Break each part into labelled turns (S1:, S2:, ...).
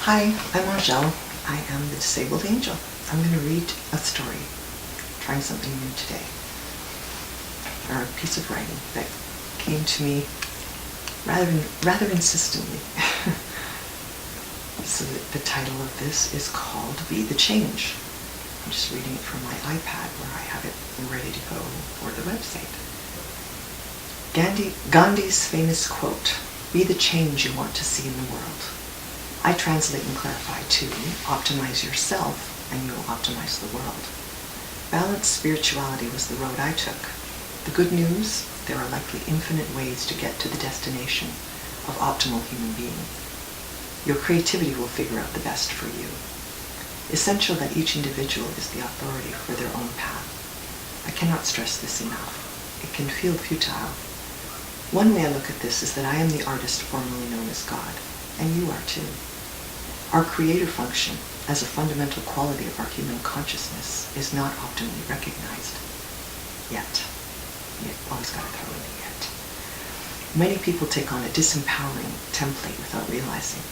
S1: Hi, I'm Angel. I am the disabled angel. I'm going to read a story, trying something new today, or a piece of writing that came to me rather insistently. So the title of this is called Be the Change. I'm just reading it from my iPad where I have it ready to go for the website. Gandhi's famous quote, "Be the change you want to see in the world." I translate and clarify to optimize yourself and you will optimize the world. Balanced spirituality was the road I took. The good news, there are likely infinite ways to get to the destination of optimal human being. Your creativity will figure out the best for you. Essential that each individual is the authority for their own path. I cannot stress this enough. It can feel futile. One way I look at this is that I am the artist formerly known as God, and you are too. Our creative function, as a fundamental quality of our human consciousness, is not optimally recognized. Yet. You always got to throw in the yet. Many people take on a disempowering template without realizing.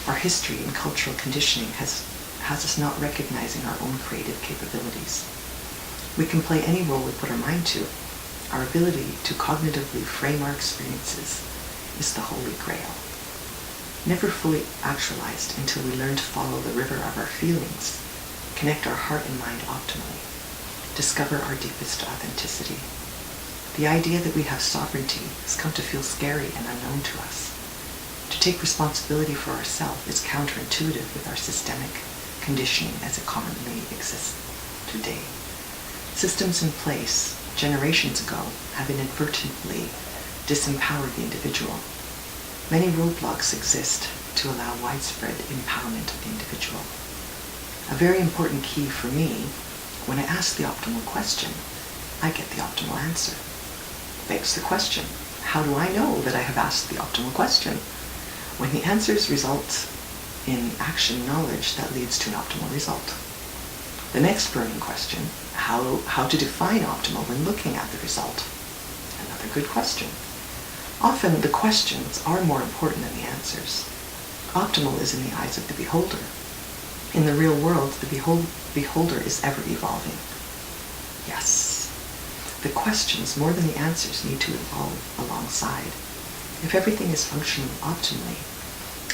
S1: Our history and cultural conditioning has us not recognizing our own creative capabilities. We can play any role we put our mind to. Our ability to cognitively frame our experiences is the holy grail. Never fully actualized until we learn to follow the river of our feelings, connect our heart and mind optimally, discover our deepest authenticity. The idea that we have sovereignty has come to feel scary and unknown to us. To take responsibility for ourselves is counterintuitive with our systemic conditioning as it commonly exists today. Systems in place generations ago have inadvertently disempowered the individual. Many roadblocks exist to allow widespread empowerment of the individual. A very important key for me, when I ask the optimal question, I get the optimal answer. Begs the question, how do I know that I have asked the optimal question? When the answers result in action knowledge that leads to an optimal result. The next burning question, how to define optimal when looking at the result? Another good question. Often the questions are more important than the answers. Optimal is in the eyes of the beholder. In the real world, the beholder is ever evolving. Yes. The questions, more than the answers, need to evolve alongside. If everything is functioning optimally,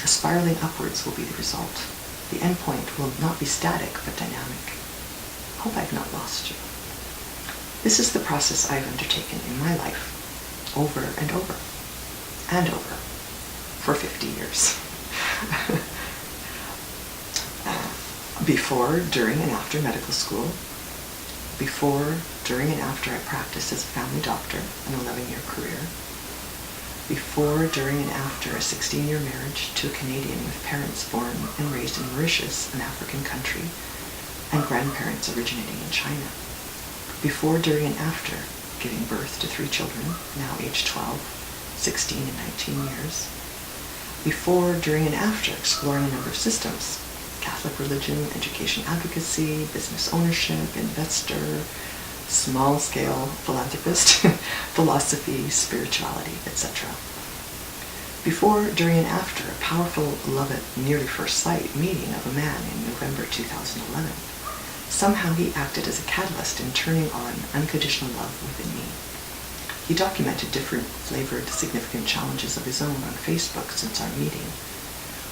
S1: a spiraling upwards will be the result. The endpoint will not be static, but dynamic. Hope I've not lost you. This is the process I've undertaken in my life, over and over, and over, for 50 years. Before, during, and after medical school, before, during, and after I practiced as a family doctor, an 11-year career, before, during, and after a 16-year marriage to a Canadian with parents born and raised in Mauritius, an African country, and grandparents originating in China. Before, during, and after giving birth to 3 children, now aged 12, 16, and 19 years. Before, during, and after exploring a number of systems: Catholic religion, education advocacy, business ownership, investor, small-scale philanthropist, philosophy, spirituality, etc. Before, during, and after a powerful love at nearly first sight meeting of a man in November 2011. Somehow he acted as a catalyst in turning on unconditional love within me. He documented different flavored, significant challenges of his own on Facebook since our meeting.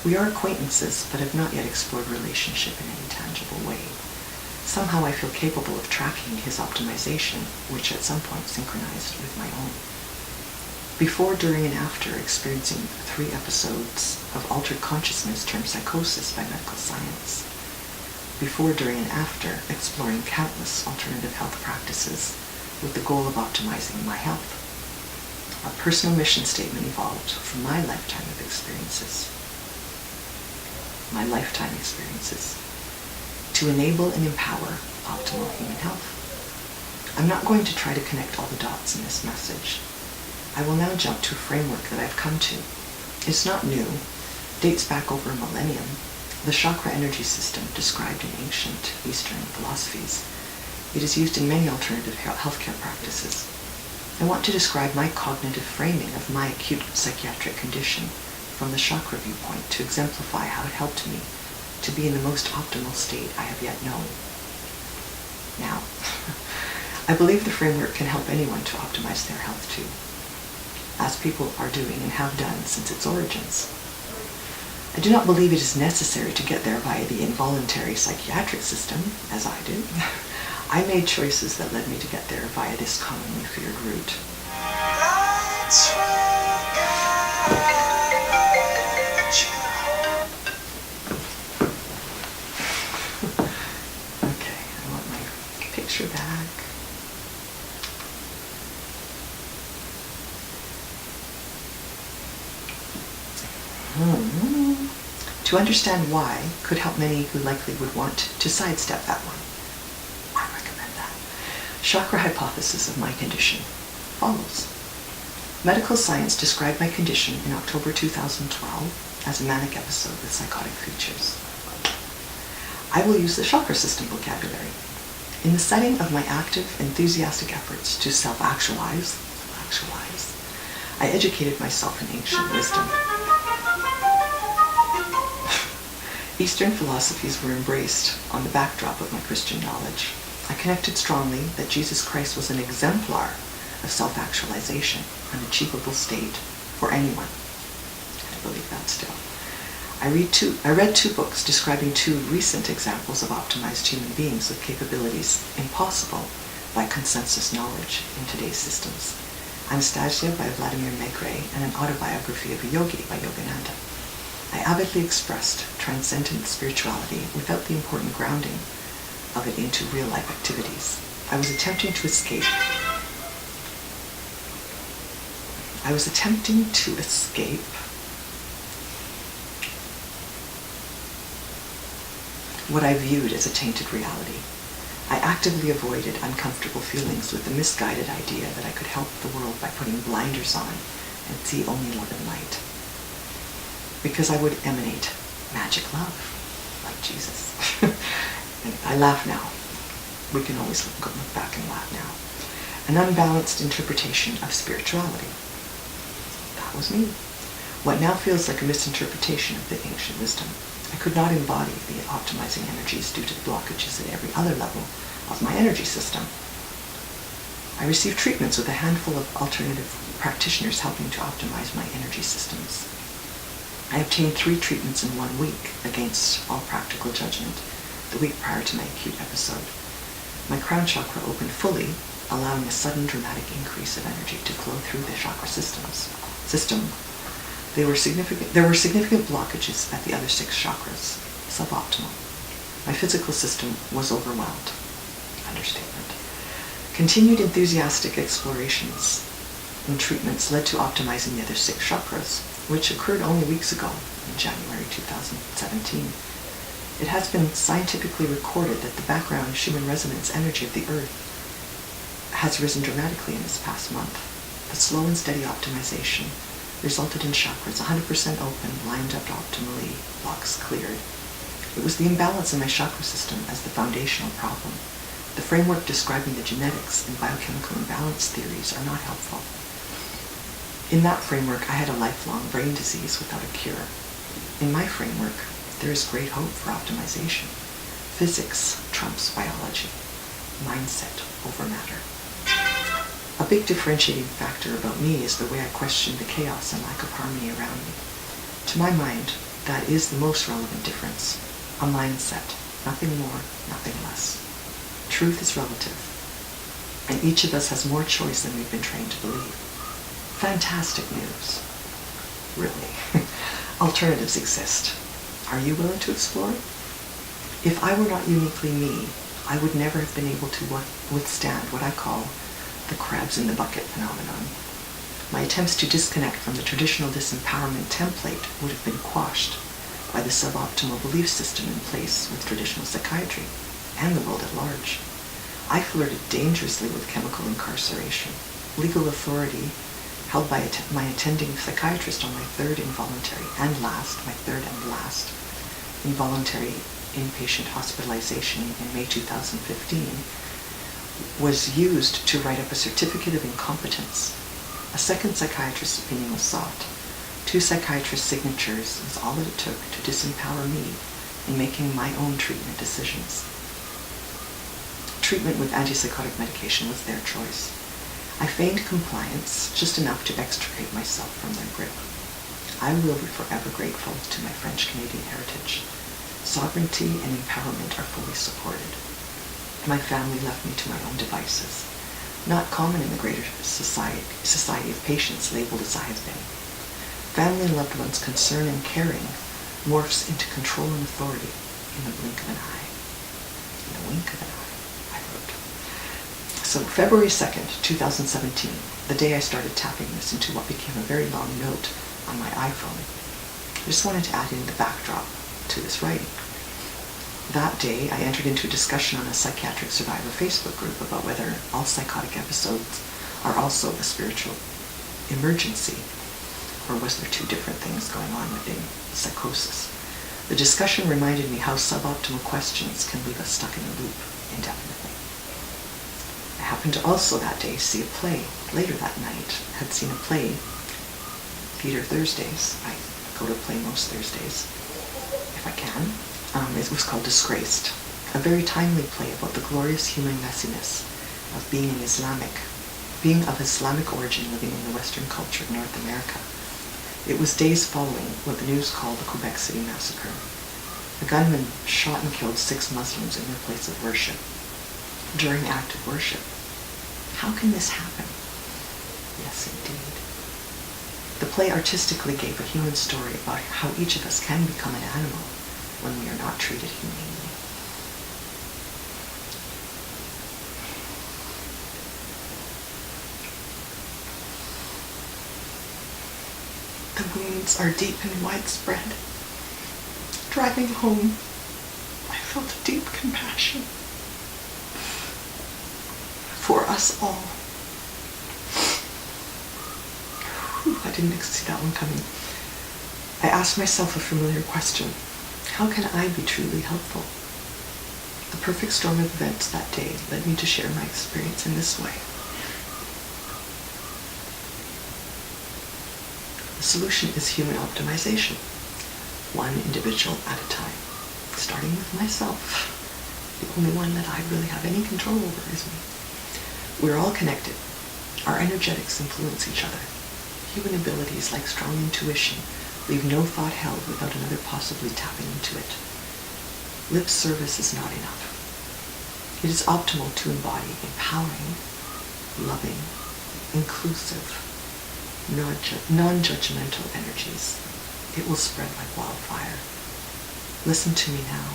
S1: We are acquaintances, but have not yet explored relationship in any tangible way. Somehow I feel capable of tracking his optimization, which at some point synchronized with my own. Before, during, and after experiencing 3 episodes of altered consciousness termed psychosis by medical science. Before, during, and after exploring countless alternative health practices with the goal of optimizing my health. Our personal mission statement evolved from my lifetime of experiences. My lifetime experiences. To enable and empower optimal human health. I'm not going to try to connect all the dots in this message. I will now jump to a framework that I've come to. It's not new, dates back over a millennium. The chakra energy system described in ancient Eastern philosophies. It is used in many alternative healthcare practices. I want to describe my cognitive framing of my acute psychiatric condition from the chakra viewpoint to exemplify how it helped me to be in the most optimal state I have yet known. Now, I believe the framework can help anyone to optimize their health too, as people are doing and have done since its origins. I do not believe it is necessary to get there via the involuntary psychiatric system, as I did. I made choices that led me to get there via this commonly feared route. Okay, I want my picture back. To understand why could help many who likely would want to sidestep that one. I recommend that. Chakra hypothesis of my condition follows. Medical science described my condition in October 2012 as a manic episode with psychotic features. I will use the chakra system vocabulary. In the setting of my active, enthusiastic efforts to self-actualize, I educated myself in ancient wisdom. Eastern philosophies were embraced on the backdrop of my Christian knowledge. I connected strongly that Jesus Christ was an exemplar of self-actualization, an achievable state for anyone. I believe that still. I read two books describing two recent examples of optimized human beings with capabilities impossible by consensus knowledge in today's systems. Anastasia by Vladimir Megre and an autobiography of a yogi by Yogananda. I avidly expressed transcendent spirituality without the important grounding of it into real-life activities. I was attempting to escape what I viewed as a tainted reality. I actively avoided uncomfortable feelings with the misguided idea that I could help the world by putting blinders on and see only love and light. Because I would emanate magic love, like Jesus. I laugh now. We can always look back and laugh now. An unbalanced interpretation of spirituality. That was me. What now feels like a misinterpretation of the ancient wisdom. I could not embody the optimizing energies due to the blockages at every other level of my energy system. I received treatments with a handful of alternative practitioners helping to optimize my energy systems. I obtained 3 treatments in 1 week against all practical judgment the week prior to my acute episode. My crown chakra opened fully, allowing a sudden dramatic increase of energy to flow through the chakra system. There were significant blockages at the other 6 chakras, suboptimal. My physical system was overwhelmed. Understatement. Continued enthusiastic explorations and treatments led to optimizing the other 6 chakras, which occurred only weeks ago, in January 2017. It has been scientifically recorded that the background Schumann resonance energy of the Earth has risen dramatically in this past month. The slow and steady optimization resulted in chakras 100% open, lined up optimally, blocks cleared. It was the imbalance in my chakra system as the foundational problem. The framework describing the genetics and biochemical imbalance theories are not helpful. In that framework, I had a lifelong brain disease without a cure. In my framework, there is great hope for optimization. Physics trumps biology. Mindset over matter. A big differentiating factor about me is the way I question the chaos and lack of harmony around me. To my mind, that is the most relevant difference. A mindset. Nothing more, nothing less. Truth is relative, and each of us has more choice than we've been trained to believe. Fantastic news. Really. Alternatives exist. Are you willing to explore? If I were not uniquely me, I would never have been able to withstand what I call the crabs in the bucket phenomenon. My attempts to disconnect from the traditional disempowerment template would have been quashed by the suboptimal belief system in place with traditional psychiatry and the world at large. I flirted dangerously with chemical incarceration, legal authority held by my attending psychiatrist on my third and last involuntary inpatient hospitalization in May 2015, was used to write up a certificate of incompetence. A second psychiatrist's opinion was sought 2 psychiatrists' signatures was all that it took to disempower me in making my own treatment decisions. Treatment with antipsychotic medication was their choice. I feigned compliance just enough to extricate myself from their grip. I will be forever grateful to my French-Canadian heritage. Sovereignty and empowerment are fully supported. My family left me to my own devices, not common in the greater society of patients labeled as I have been. Family and loved ones' concern and caring morphs into control and authority in the blink of an eye. In the wink of an eye, I wrote. So February 2nd, 2017, the day I started tapping this into what became a very long note on my iPhone, I just wanted to add in the backdrop to this writing. That day, I entered into a discussion on a psychiatric survivor Facebook group about whether all psychotic episodes are also a spiritual emergency, or was there two different things going on within psychosis? The discussion reminded me how suboptimal questions can leave us stuck in a loop indefinitely. I happened to also that day see a play. Later that night, I had seen a play, Theater Thursdays. I go to play most Thursdays, if I can. It was called Disgraced, a very timely play about the glorious human messiness of being of Islamic origin living in the Western culture of North America. It was days following what the news called the Quebec City massacre. A gunman shot and killed 6 Muslims in their place of worship during active worship. How can this happen? Yes, indeed. The play artistically gave a human story about how each of us can become an animal when we are not treated humanely. The wounds are deep and widespread. Driving home, I felt a deep compassion for us all. Whew, I didn't see that one coming. I asked myself a familiar question. How can I be truly helpful? The perfect storm of events that day led me to share my experience in this way. The solution is human optimization, one individual at a time, starting with myself. The only one that I really have any control over is me. We're all connected. Our energetics influence each other. Human abilities like strong intuition leave no thought held without another possibly tapping into it. Lip service is not enough. It is optimal to embody empowering, loving, inclusive, non-judgmental energies. It will spread like wildfire. Listen to me now,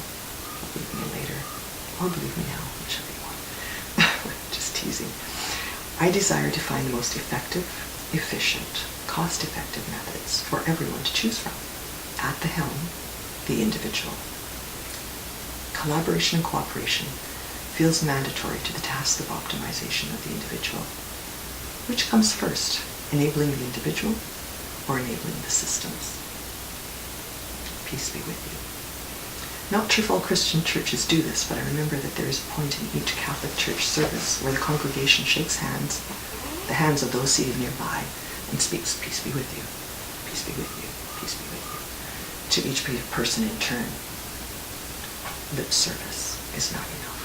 S1: or believe me later, or believe me now, whichever you want. Just teasing. I desire to find the most effective, efficient, cost-effective methods for everyone to choose from. At the helm, the individual. Collaboration and cooperation feels mandatory to the task of optimization of the individual. Which comes first, enabling the individual or enabling the systems? Peace be with you. Not sure if all Christian churches do this, but I remember that there is a point in each Catholic church service where the congregation shakes hands, the hands of those seated nearby, and speaks, peace be with you, peace be with you, peace be with you, to each person in turn. Lip service is not enough.